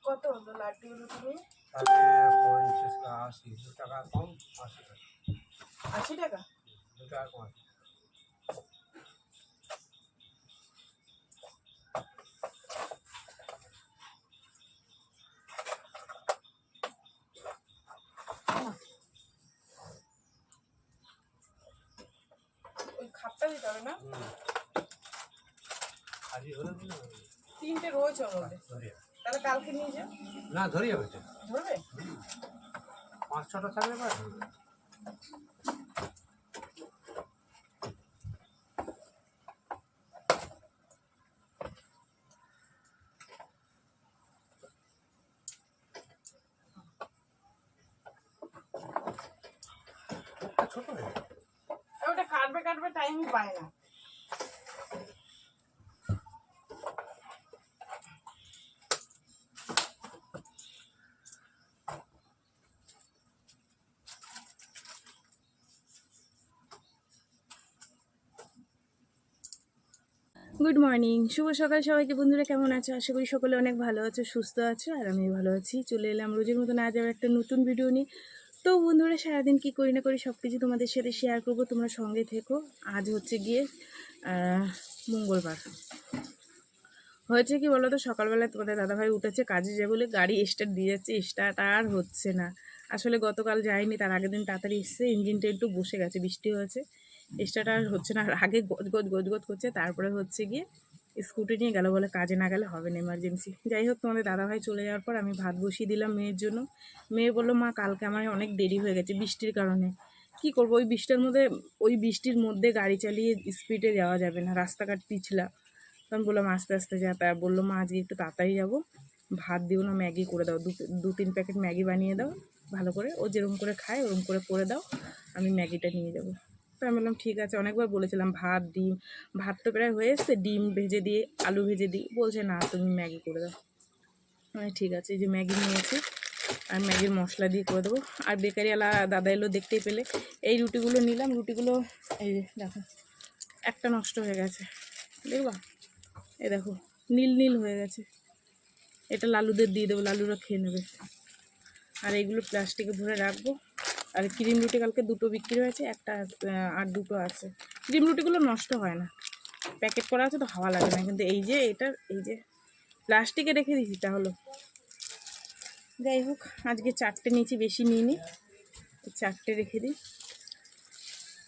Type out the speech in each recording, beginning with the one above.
কত হলো লাড্ডুগুলো তুমি? 80 টাকা কম, 80 টাকা। 80 টাকা? 2 টাকা কম। ওই খাপটা দিতে হবে না? আজই হলো না? 3টে রয়েছে ওর মধ্যে। তাহলে কালকে নিয়ে যাও। না, ধরে যাবে তো। ধরবে? 5-6টা থাকলে বা ধরবে। ছোট হয়ে যায়। ওটা কাটবে টাইমই পায় না। গুড মর্নিং, শুভ সকাল সবাইকে। বন্ধুরা কেমন আছো? আশা করি সকলে অনেক ভালো আছো, সুস্থ আছো, আর আমি ভালো আছি। চলে এলাম রোজের মতন আজ আবার একটা নতুন ভিডিও নিয়ে। তো বন্ধুরা সারাদিন কী করি না করি সব কিছু তোমাদের সাথে শেয়ার করবো, তোমরা সঙ্গে থেকো। আজ হচ্ছে গিয়ে মঙ্গলবার। হয়েছে কি বলো তো, সকালবেলায় তোমাদের দাদাভাই উঠেছে কাজে যাবে বলে গাড়ি স্টার্ট দিয়ে যাচ্ছে, স্টার্ট আর হচ্ছে না। আসলে গতকাল যায়নি, তার আগের দিন তাড়াতাড়ি এসছে, ইঞ্জিনটা একটু বসে গেছে, বৃষ্টি হয়েছে, স্টার্ট আর হচ্ছে না। আর আগে গজগজ করছে, তারপরে হচ্ছে গিয়ে স্কুটি নিয়ে গেল, বলে কাজে না গেলে হবে না, এমার্জেন্সি। যাই হোক, তোমাদের দাদাভাই চলে যাওয়ার পর আমি ভাত বসিয়ে দিলাম মেয়ের জন্য। মেয়ে বললো, মা কালকে আমার অনেক দেরি হয়ে গেছে বৃষ্টির কারণে। কি করবো, ওই বৃষ্টির মধ্যে গাড়ি চালিয়ে স্পিডে যাওয়া যাবে না, রাস্তাঘাট পিছলা। তখন বললাম আস্তে আস্তে যা। তা বললো, মা আজকে একটু তাড়াতাড়ি যাবো, ভাত দিও না, ম্যাগি করে দাও, 2-3 প্যাকেট ম্যাগি বানিয়ে দাও ভালো করে, ও যেরকম করে খায় ওরকম করে দাও, আমি ম্যাগিটা নিয়ে যাবো। তো আমি বললাম ঠিক আছে। অনেকবার বলেছিলাম ভাত ডিম, ভাত তো প্রায় হয়ে এসছে, ডিম ভেজে দিয়ে আলু ভেজে দিই, বলছে না তুমি ম্যাগি করে দাও। মানে ঠিক আছে, এই যে ম্যাগি নিয়েছি, আর ম্যাগির মশলা দিয়ে করে দেবো। আর বেকারিওয়ালা দাদা এলো, দেখতেই পেলে। এই রুটিগুলো নিলাম, রুটিগুলো এই যে দেখো একটা নষ্ট হয়ে গেছে, দেখবা এই দেখো নীল নীল হয়ে গেছে। এটা লালুদের দিয়ে দেবো, লালুরা খেয়ে নেবে। আর এইগুলো প্লাস্টিকে ভরে রাখবো। আর ক্রিম রুটি কালকে 2টো বিক্রি হয়েছে, একটা আর 2টো আছে। ক্রিম রুটিগুলো নষ্ট হয় না, প্যাকেট করা আছে তো হাওয়া লাগে না, কিন্তু এই যে এটার এই যে প্লাস্টিকে রেখে দিয়েছি তাহলে। যাই হোক, আজকে 4টে নিয়েছি, বেশি নিইনি, 4টে রেখে দিই।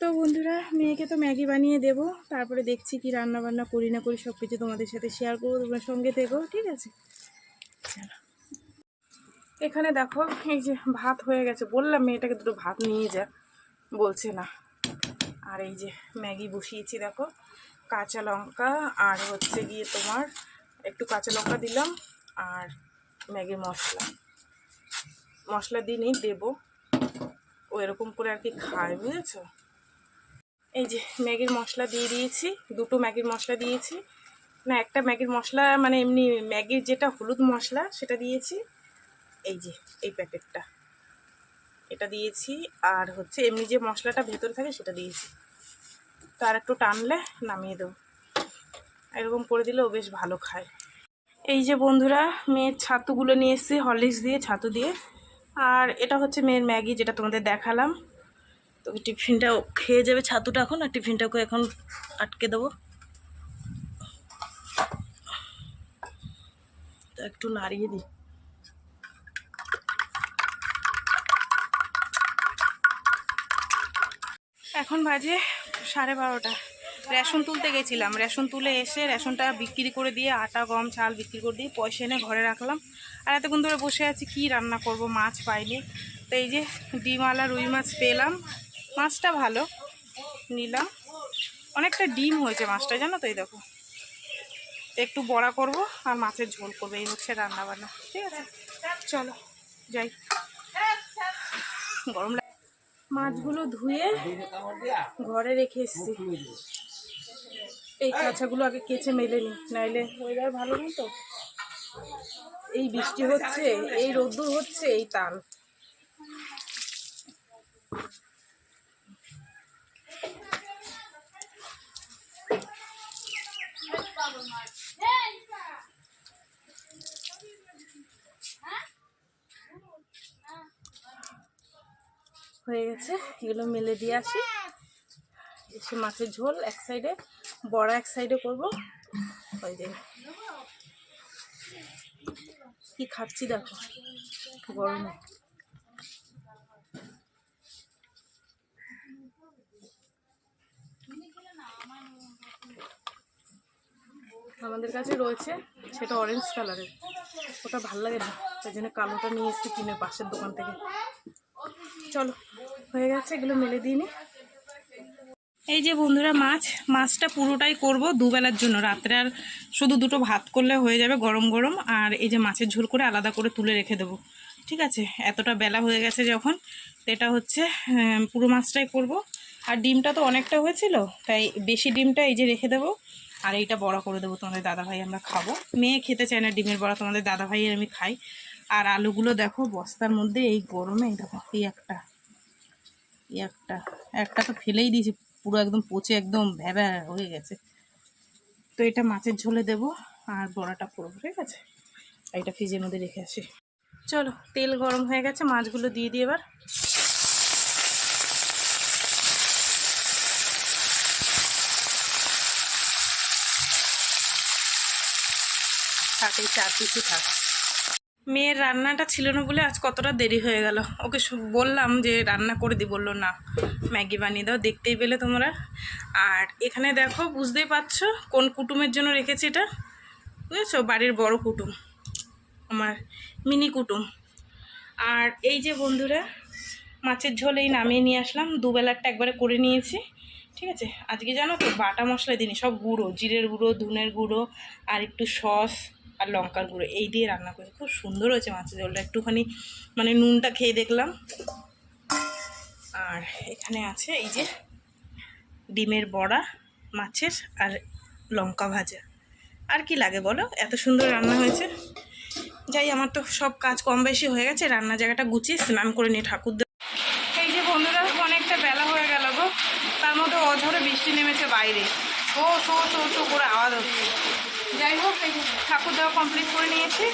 তো বন্ধুরা, মেয়েকে তো ম্যাগি বানিয়ে দেবো, তারপরে দেখছি কি রান্না বান্না করি না করি, সব কিছু তোমাদের সাথে শেয়ার করবো, তোমরা সঙ্গে থেকো, ঠিক আছে? চলো, এখানে দেখো এই যে ভাত হয়ে গেছে, বললাম মেয়েটাকে 2টো ভাত নিয়ে যা, বলছে না। আর এই যে ম্যাগি বসিয়েছি, দেখো কাঁচা লঙ্কা আর হচ্ছে গিয়ে তোমার একটু কাঁচা লঙ্কা দিলাম, আর ম্যাগির মশলা দিয়ে নেই দেবো, ও এরকম করে আর কি খায়, বুঝেছো? এই যে ম্যাগির মশলা দিয়ে দিয়েছি, 2টো ম্যাগির মশলা দিয়েছি, না একটা ম্যাগির মশলা, মানে এমনি ম্যাগির যেটা হলুদ মশলা সেটা দিয়েছি, এই যে এই প্যাকেটটা, এটা দিয়েছি। আর হচ্ছে এমনি যে মশলাটা ভেতরে থাকে সেটা দিয়েছি। তো আর একটু টানলে নামিয়ে দেবো, এরকম করে দিলে ও বেশ ভালো খায়। এই যে বন্ধুরা, মেয়ের ছাতুগুলো নিয়ে এসেছি, হরলিক্স দিয়ে ছাতু দিয়ে। আর এটা হচ্ছে মেয়ের ম্যাগি, যেটা তোমাদের দেখালাম। তো টিফিনটাও খেয়ে যাবে ছাতুটা এখন, আর টিফিনটাকে এখন আটকে দেবো। তো একটু নাড়িয়ে দিই। এখন বাজে 12:30। রেশন তুলতে গেছিলাম, রেশন তুলে এসে রেশনটা বিক্রি করে দিয়ে, আটা গম চাল বিক্রি করে দিয়ে পয়সা এনে ঘরে রাখলাম। আর এতক্ষণ ধরে বসে আছি, কি রান্না করব, মাছ পাইনি। তো এই যে ডিমওয়ালা রুই মাছ পেলাম, মাছটা ভালো, নিলাম। অনেকটা ডিম হয়েছে মাছটা, জানো তো? এই দেখো, একটু বড়া করব আর মাছের ঝোল করবো, এই হচ্ছে রান্না বান্না, ঠিক আছে? চলো যাই, গরম লাগে। মাছগুলো ধুয়ে ঘরে রেখে এসছি, এই কাঁচাগুলো আগে কেচে মেলে নি, নাইলে ওয়েদার ভালো নেই তো, এই বৃষ্টি হচ্ছে, এই রোদ্দুর হচ্ছে, এই তাল। হয়ে গেছে, এগুলো মেলে দিয়ে আসি। এসে মাছের ঝোল এক সাইডে, বড়া এক সাইডে করবো। ওই যে কি খাচ্ছি দেখো গরমে। আমাদের কাছে রয়েছে সেটা অরেঞ্জ কালারের, ওটা ভাল লাগে না, তাই জন্য কালোটা নিয়ে এসেছি কিনে পাশের দোকান থেকে। চলো হয়ে গেছে, এগুলো মেলে দিয়ে নি। এই যে বন্ধুরা মাছটা পুরোটাই করব দুবেলার জন্য, রাত্রে আর শুধু দুটো ভাত করলে হয়ে যাবে গরম গরম। আর এই যে মাছের ঝোল করে আলাদা করে তুলে রেখে দেবো, ঠিক আছে? এতটা বেলা হয়ে গেছে যখন, তো এটা হচ্ছে পুরো মাছটাই করব। আর ডিমটা তো অনেকটা হয়েছিল, তাই বেশি ডিমটা এই যে রেখে দেবো। আর এইটা বড়া করে দেবো, তোমাদের দাদাভাই আমরা খাবো। মেয়ে খেতে চায় না ডিমের বড়া, তোমাদের দাদাভাই আর আমি খাই। আর আলুগুলো দেখো বস্তার মধ্যে, এই গরমে দেখো এই একটা তো ফেলেই দিয়েছি, পুরো একদম পচে একদম ভ্যাবা হয়ে গেছে। তো এটা মাছের ঝোলে দেব আর বড়াটা করবো, ঠিক আছে? এটা ফ্রিজের মধ্যে রেখে আসি। চলো, তেল গরম হয়ে গেছে, মাছগুলো দিয়ে দিই এবার। থাকে 4 পিসই থাক। মেয়ের রান্নাটা ছিল না বলে আজ কতটা দেরি হয়ে গেল। ওকে বললাম যে রান্না করে দিই, বললো না ম্যাগি বানিয়ে দাও, দেখতেই পেলে তোমরা। আর এখানে দেখো, বুঝতেই পারছো কোন কুটুমের জন্য রেখেছি এটা, বুঝেছো? বাড়ির বড় কুটুম, আমার মিনি কুটুম। আর এই যে বন্ধুরা, মাছের ঝোল এই নামিয়ে নিয়ে আসলাম, দুবেলারটা একবারে করে নিয়েছি, ঠিক আছে? আজকে জানো তো বাটা মশলা দিইনি, সব গুঁড়ো, জিরের গুঁড়ো, ধনের গুঁড়ো আর একটু সস আর লঙ্কার গুঁড়ো এই দিয়ে রান্না করেছি। খুব সুন্দর হয়েছে মাছের ঝোলটা, একটুখানি মানে নুনটা খেয়ে দেখলাম। আর এখানে আছে এই যে ডিমের বড়া, মাছের আর লঙ্কা ভাজা। আর কি লাগে বলো, এত সুন্দর রান্না হয়েছে। যাই, আমার তো সব কাজ কম বেশি হয়ে গেছে, রান্নার জায়গাটা গুছিয়ে স্নান করে নিয়ে ঠাকুর। এই যে বন্ধুরা, অনেকটা বেলা হয়ে গেল গো, তার মধ্যে অঝরে বৃষ্টি নেমেছে বাইরে, ও শো শো শো করে আওয়াজ হচ্ছে। যাই হোক, এই ঠাকুর দেওয়া কমপ্লিট করে নিয়েছি,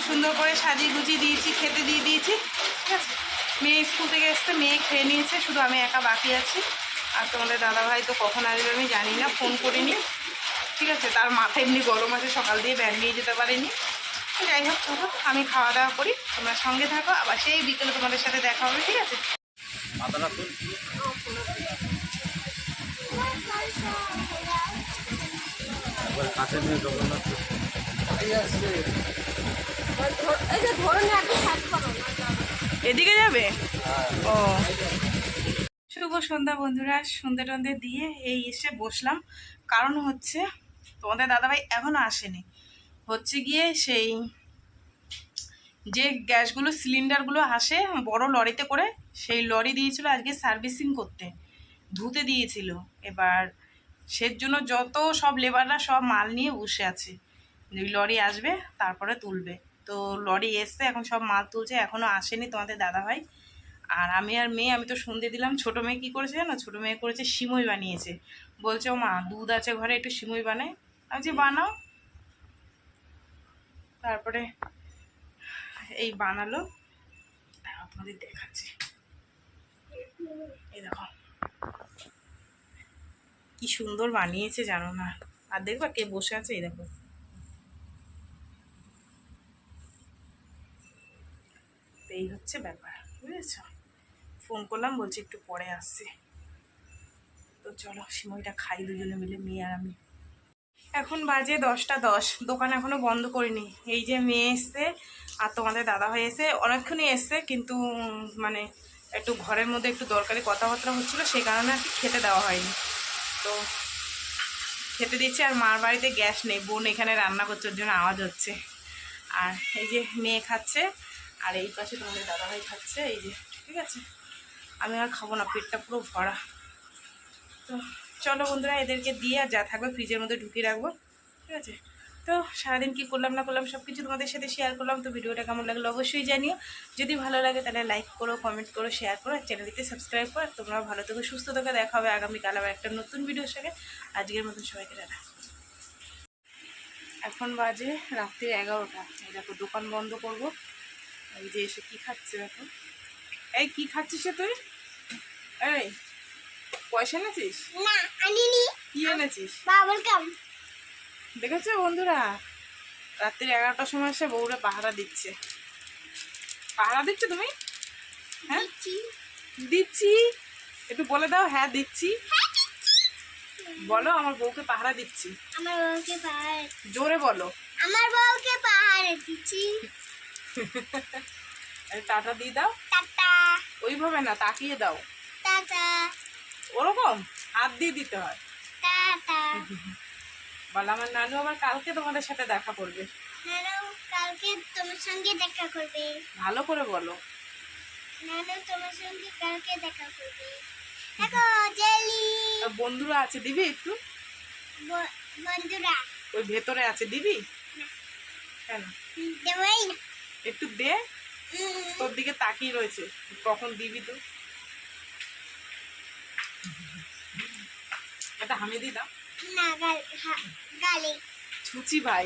সুন্দর করে সাজিয়ে গুছিয়ে দিয়েছি, খেতে দিয়ে দিয়েছি, ঠিক আছে? মেয়ে স্কুল থেকে এসছে, মেয়ে খেয়ে নিয়েছে, শুধু আমি একা বাকি আছি। আর তোমাদের দাদাভাই তো কখন আসবে আমি জানি না, ফোন করিনি, ঠিক আছে? তার মাথা এমনি গরম আছে, সকাল দিয়ে ব্যাগ নিয়ে যেতে পারিনি। যাই হোক, চলো আমি খাওয়া দাওয়া করি, তোমরা সঙ্গে থাকো, আবার সেই বিকেলে তোমাদের সাথে দেখা হবে, ঠিক আছে? মাথাটা তুল। একবার কাছে নিয়ে জগন্নাথ এদিকে যাবে? ও, শুভ সন্ধ্যা বন্ধুরা, সন্ধ্যে টন্ধে দিয়ে এই এসে বসলাম। কারণ হচ্ছে তোমাদের দাদাভাই এখনো আসেনি, হচ্ছে গিয়ে সেই যে গ্যাসগুলো সিলিন্ডারগুলো আসে বড় লরিতে করে, সেই লরি দিয়েছিল আজকে সার্ভিসিং করতে, ধুতে দিয়েছিল। এবার সের জন্য যত সব লেবাররা সব মাল নিয়ে বসে আছে, লরি আসবে তারপরে তুলবে। তো লরি এসছে, এখন সব মাল তুলছে, এখনও আসেনি তোমাদের দাদাভাই। আর আমি আর মেয়ে, আমি তো সন্ধে দিলাম। ছোটো মেয়ে কী করেছে জানো? ছোটো মেয়ে করেছে সিমই বানিয়েছে, বলছে ও মা দুধ আছে ঘরে, একটু সিমই বানাই। আমি যে বানাও। তারপরে এই বানালো, আপনাদের দেখাচ্ছি, এই দেখো কি সুন্দর বানিয়েছে জানো না। আর দেখবা কে বসে আছে, এই দেখো। এই হচ্ছে ব্যাপার, বুঝেছ? ফোন করলাম, বলছি একটু পরে আসছি। তো চলো সিমইটা খাই দুজনে মিলে, মেয়ে আর আমি। এখন বাজে 10টা 10, দোকান এখনো বন্ধ করিনি। এই যে মেয়ে এসছে আর তোমাদের দাদা ভাই এসে অনেকক্ষণই এসছে, কিন্তু মানে একটু ঘরের মধ্যে একটু দরকারি কথাবার্তা হচ্ছিলো, সেই কারণে আর কি খেতে দেওয়া হয়নি। তো খেতে দিচ্ছি। আর মার বাড়িতে গ্যাস নেই, বোন এখানে রান্না করছে, ওর জন্য আওয়াজ হচ্ছে। আর এই যে মেয়ে খাচ্ছে, আর এই পাশে তোমাদের দাদাভাই খাচ্ছে, এই যে, ঠিক আছে? আমি আর খাবো না, পেটটা পুরো ভরা। তো চলো বন্ধুরা, এদেরকে দিয়ে আর যা থাকবে ফ্রিজের মধ্যে ঢুকিয়ে রাখবো, ঠিক আছে? তো সারাদিন কী করলাম না করলাম সব কিছু তোমাদের সাথে শেয়ার করলাম। তো ভিডিওটা কেমন লাগলো অবশ্যই জানিও। যদি ভালো লাগে তাহলে লাইক করো, কমেন্ট করো, শেয়ার করো, চ্যানেলটিতে সাবস্ক্রাইব করো। তোমরা ভালো থেকো, সুস্থ থেকো, দেখা হবে আগামীকাল আবার একটা নতুন ভিডিওর সাথে। আজকের মতন সবাইকে টাটা। এখন বাজে রাত্রি 11টা। এই দেখো দোকান বন্ধ করব। এই যে এসে কী খাচ্ছে দেখো। এই কী খাচ্ছিস তুই? এই পয়সা এনেছিস? না আনিনি। কি এনেছিস? Bubble gum. দেখেছো বন্ধুরা, রাত্রি 11টার সময় এসে বউরা পাহারা দিচ্ছে। পাহারা দিচ্ছ তুমি? হ্যাঁ দিচ্ছি। দিচ্ছি। একটু বলে দাও, হ্যাঁ দিচ্ছি। বলো, আমার বউকে পাহারা দিচ্ছি। আমার বউকে পাহাড়। জোরে বলো। আমার বউকে পাহাড় দিচ্ছি। এই টাটা দিয়ে দাও। টাটা ওইভাবে না, তাকিয়ে দাও। টাটা ওরকম হাত দিয়ে দিতে হয়। টাটা। বলো, আমার নানু আবার কালকে তোমাদের সাথে দেখা করবে। নানু কালকে তোমার সঙ্গে দেখা করবে। ভালো করে বলো। নানু তোমার সঙ্গে কালকে দেখা করবে। দেখো জেলি। আর বন্ধুরা আছে, দিবি একটু? বন্ধুরা ওই ভেতরে আছে, দিবি? কেন? দেবই না। একটু দে, তোর দিকে তাকিয়ে রয়েছে, কখন দিবি তো? এটা হামি দি দাও। না গালে। ছুচি ভাই।